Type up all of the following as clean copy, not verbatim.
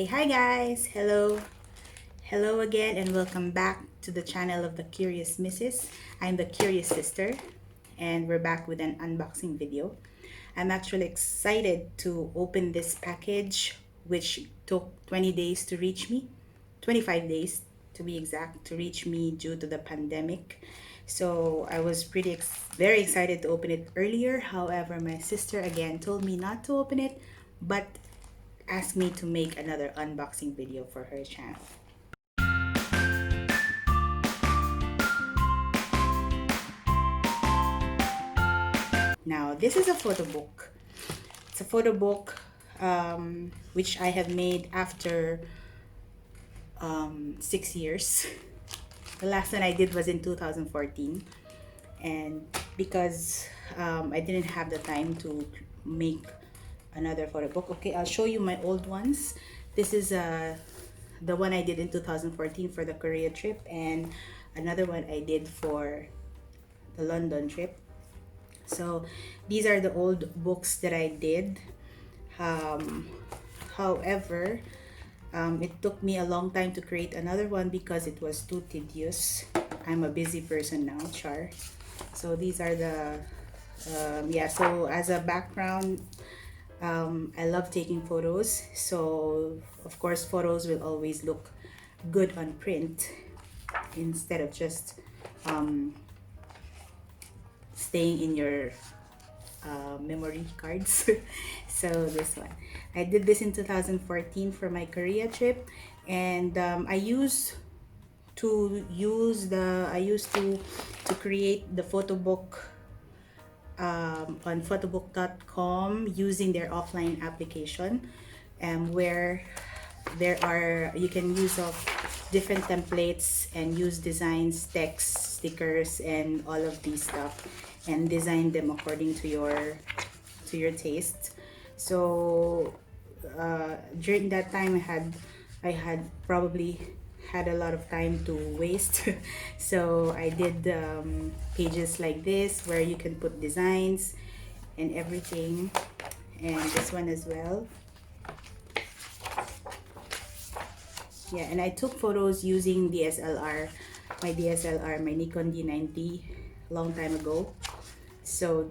Hey, hi guys! Hello again and welcome back to the channel of the Curious Missus. I'm the Curious Sister and we're back with an unboxing video. I'm actually excited to open this package which took 20 days to reach me, 25 days to be exact, to reach me due to the pandemic. So I was very excited to open it earlier. However, my sister again told me not to open it, but asked me to make another unboxing video for her channel. Now, this is a photo book. It's a photo book which I have made after 6 years. The last one I did was in 2014, and because I didn't have the time to make another photo book. Okay, I'll show you my old ones. This is the one I did in 2014 for the Korea trip, and another one I did for the London trip. So these are the old books that I did. However, it took me a long time to create another one because it was too tedious. I'm a busy person now, char. So these are the yeah, so as a background, I love taking photos, so of course photos will always look good on print instead of just staying in your memory cards. So this one, I did this in 2014 for my Korea trip, and I used to create the photo book on photobook.com using their offline application, where you can use of different templates and use designs, text, stickers, and all of these stuff, and design them according to your taste. So during that time, I had probably had a lot of time to waste. So I did pages like this where you can put designs and everything, and this one as well. Yeah, and I took photos using DSLR, my Nikon D90, long time ago. So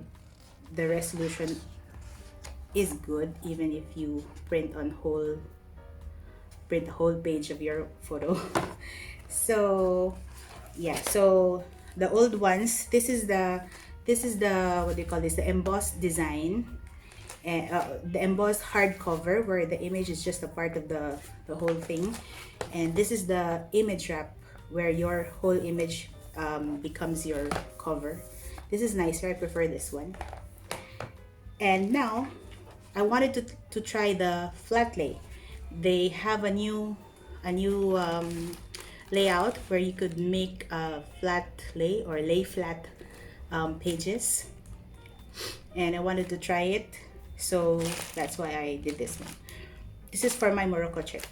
the resolution is good even if you print the whole page of your photo. So yeah, so the old ones, this is the what do you call this, the embossed design, and the embossed hardcover where the image is just a part of the whole thing, and this is the image wrap where your whole image becomes your cover. This is nicer, I prefer this one. And now I wanted to try the flat lay. They have a new layout where you could make a flat lay or lay flat pages, and I wanted to try it, so that's why I did this one. This is for my Morocco trip.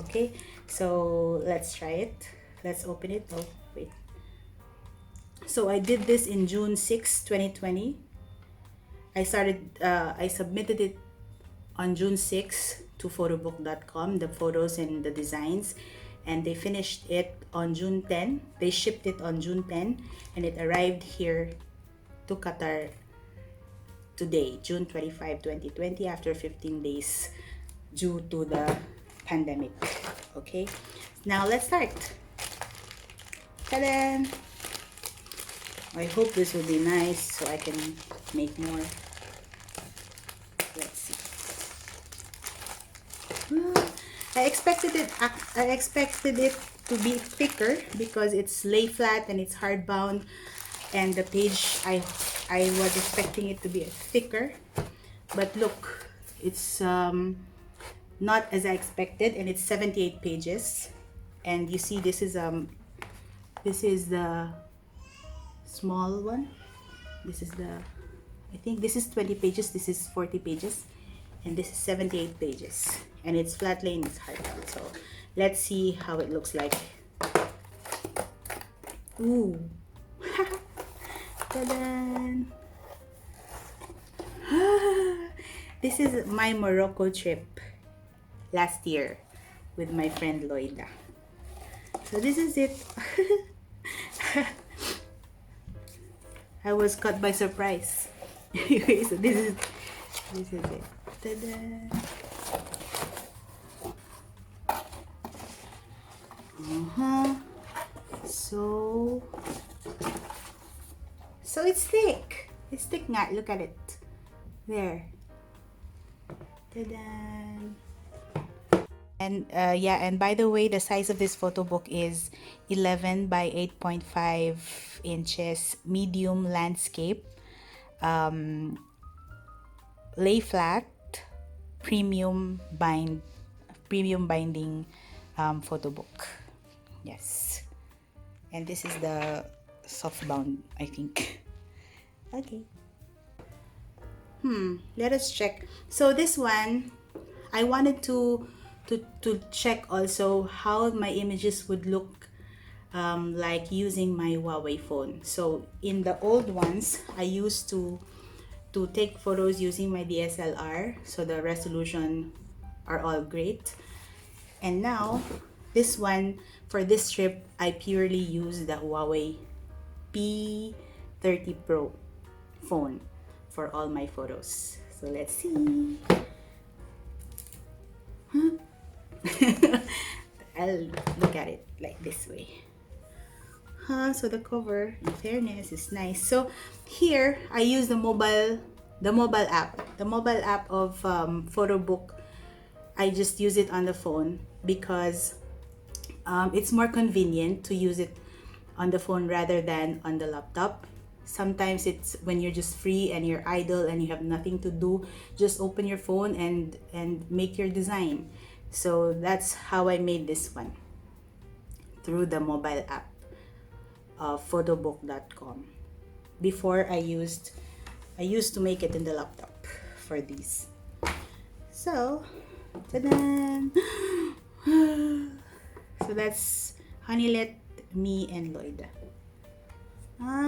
Okay, so let's try it. Let's open it. Oh wait, so I did this in June 6, 2020. I submitted it on June 6 to photobook.com, the photos and the designs, and they finished it on June 10. They shipped it on June 10, and it arrived here to Qatar today, June 25, 2020, after 15 days due to the pandemic. Okay, now let's start. Ta-da! I hope this will be nice so I can make more. Let's see. I expected it to be thicker because it's lay flat and it's hardbound, and the page I was expecting it to be thicker, but look, it's not as I expected, and it's 78 pages. And you see, this is the small one. This is I think this is 20 pages, this is 40 pages, and this is 78 pages, and it's flat lay and it's hardbound. So let's see how it looks like. Ooh. Ta-da! This is my Morocco trip last year. with my friend Loida. So this is it. I was caught by surprise. Anyway, so this is it. Ta-da! So it's thick. It's thick nga. Look at it. There. Ta-da! And yeah, and by the way, the size of this photo book is 11 by 8.5 inches, medium landscape, lay flat, premium binding photo book. Yes, and this is the soft bound, I think. Okay. Let us check. So this one, I wanted to check also how my images would look like using my Huawei phone. So in the old ones, I used to take photos using my DSLR, so the resolution are all great. And now this one, for this trip, I purely use the Huawei P30 Pro phone for all my photos. So let's see. I'll look at it like this way. So the cover, in fairness, is nice. So here I use the mobile app of Photobook. I just use it on the phone because it's more convenient to use it on the phone rather than on the laptop. Sometimes it's when you're just free and you're idle and you have nothing to do, just open your phone and make your design. So that's how I made this one, through the mobile app of photobook.com. Before I used to make it in the laptop for these. So, ta-da! So that's Honeylet, me, and Loida.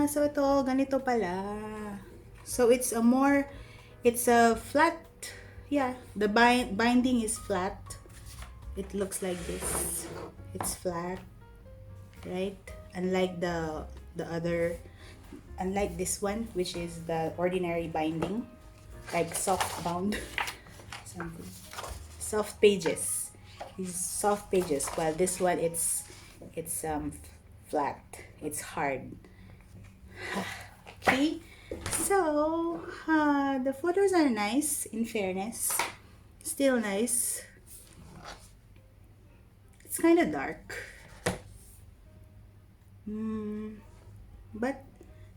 So ito, ganito pala. So it's a flat, yeah, the binding is flat. It looks like this. It's flat, right? Unlike unlike this one, which is the ordinary binding, like soft bound, something. Soft pages. These soft pages. While this one, it's flat. It's hard. Okay. So the photos are nice. In fairness, still nice. It's kind of dark, but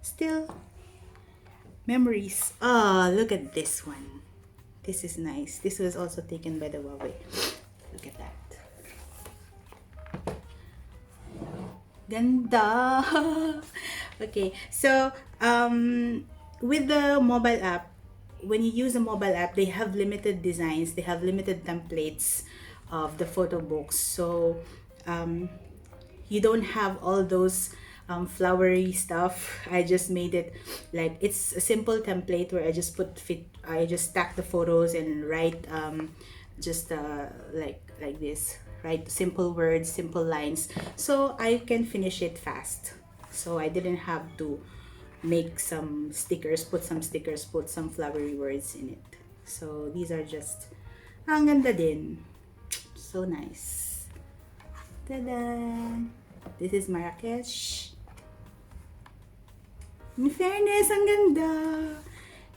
still memories. Look at this one. This is nice. This was also taken by the Huawei. Look at that. Ganda. Okay, so with the mobile app, when you use a mobile app, they have limited designs, they have limited templates of the photo books. So you don't have all those flowery stuff. I just made it like it's a simple template where I just stack the photos and write like this, write simple words, simple lines, so I can finish it fast. So I didn't have to make some stickers, put some flowery words in it. So these are just, ang ganda din. So nice. Ta-da! This is Marrakesh. In fairness, ang ganda.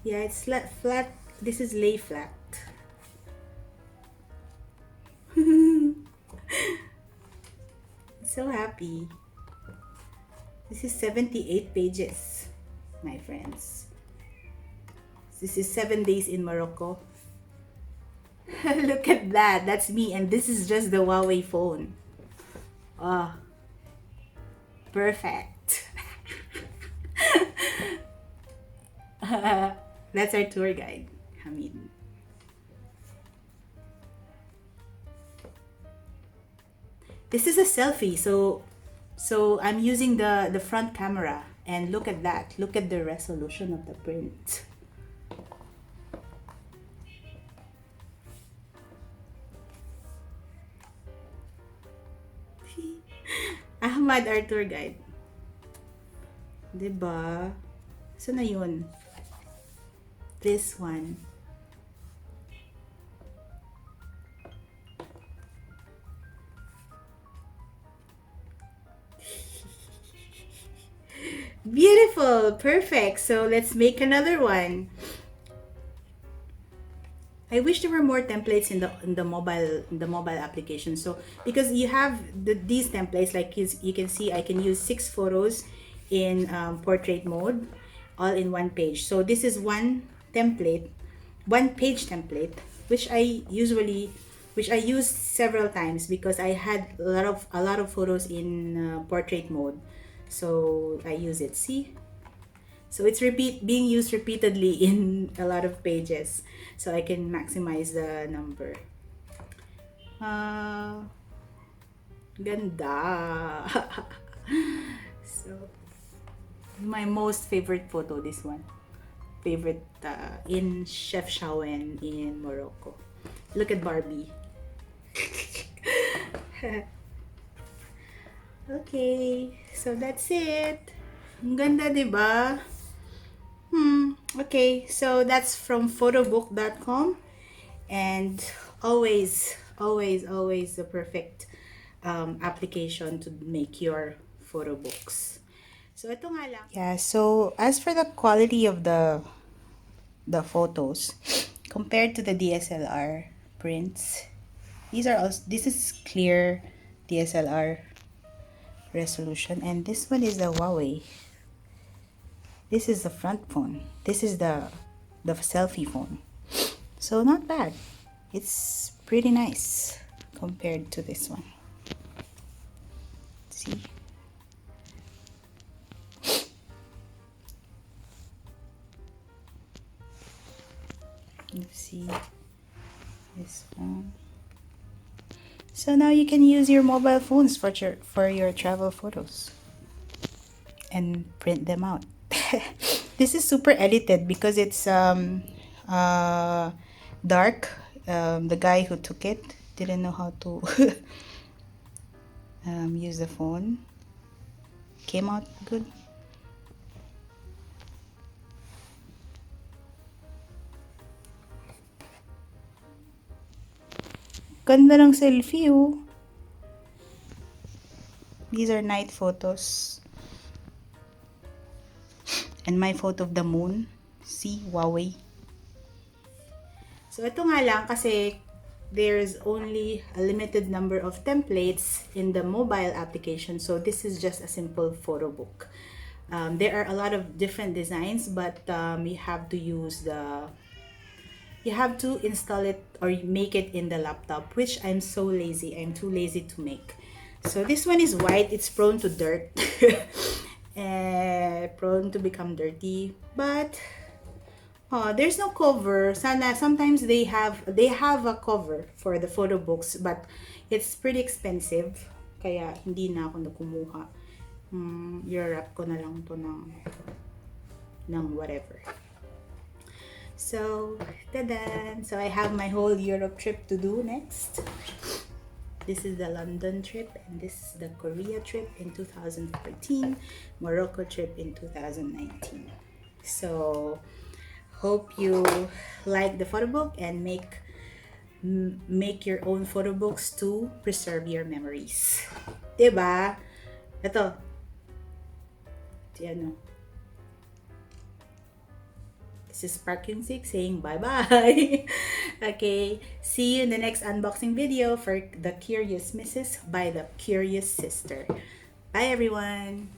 Yeah, it's flat. This is lay flat. So happy. This is 78 pages, my friends. This is 7 days in Morocco. Look at that. That's me. And this is just the Huawei phone. Oh, perfect. That's our tour guide, Hamid. This is a selfie, so I'm using the front camera, and look at that. Look at the resolution of the print. Mad Art Tour Guide. Diba? Saan na yun? This one. Beautiful! Perfect! So let's make another one. I wish there were more templates in the mobile application. So because you have these templates, like you can see, I can use 6 photos in portrait mode, all in one page. So this is one template, one page template, which I use several times because I had a lot of photos in portrait mode. So I use it. See? So it's being used repeatedly in a lot of pages. So I can maximize the number. Ganda. So my most favorite photo, this one. Favorite in Chef Shawen in Morocco. Look at Barbie. Okay, so that's it. Ang ganda, diba? Okay, so that's from photobook.com, and always the perfect application to make your photo books. So ito nga lang. Yeah, so as for the quality of the photos compared to the DSLR prints, this is clear DSLR resolution, and this one is the Huawei. This is the front phone. This is the selfie phone. So not bad. It's pretty nice compared to this one. See? Let's see this one. So now you can use your mobile phones for your travel photos and print them out. This is super edited because it's dark. The guy who took it didn't know how to use the phone. Came out good. Ganda ng selfie, oh. These are night photos. And my photo of the moon. See, Huawei. So ito nga lang kasi there's only a limited number of templates in the mobile application. So this is just a simple photo book. There are a lot of different designs, but you have to install it or make it in the laptop, which I'm so lazy. I'm too lazy to make. So this one is white. It's prone to dirt. Prone to become dirty, but there's no cover. Sometimes they have a cover for the photo books, but it's pretty expensive, kaya hindi na ako kumuha. I-wrap ko na lang to ng whatever. So tada! So I have my whole Europe trip to do next. This is the London trip, and this is the Korea trip in 2014, Morocco trip in 2019. So, hope you like the photo book and make your own photo books to preserve your memories. Diba? Ito. This is Parking 6 saying bye-bye. Okay, see you in the next unboxing video for The Curious Missus by The Curious Sister. Bye everyone!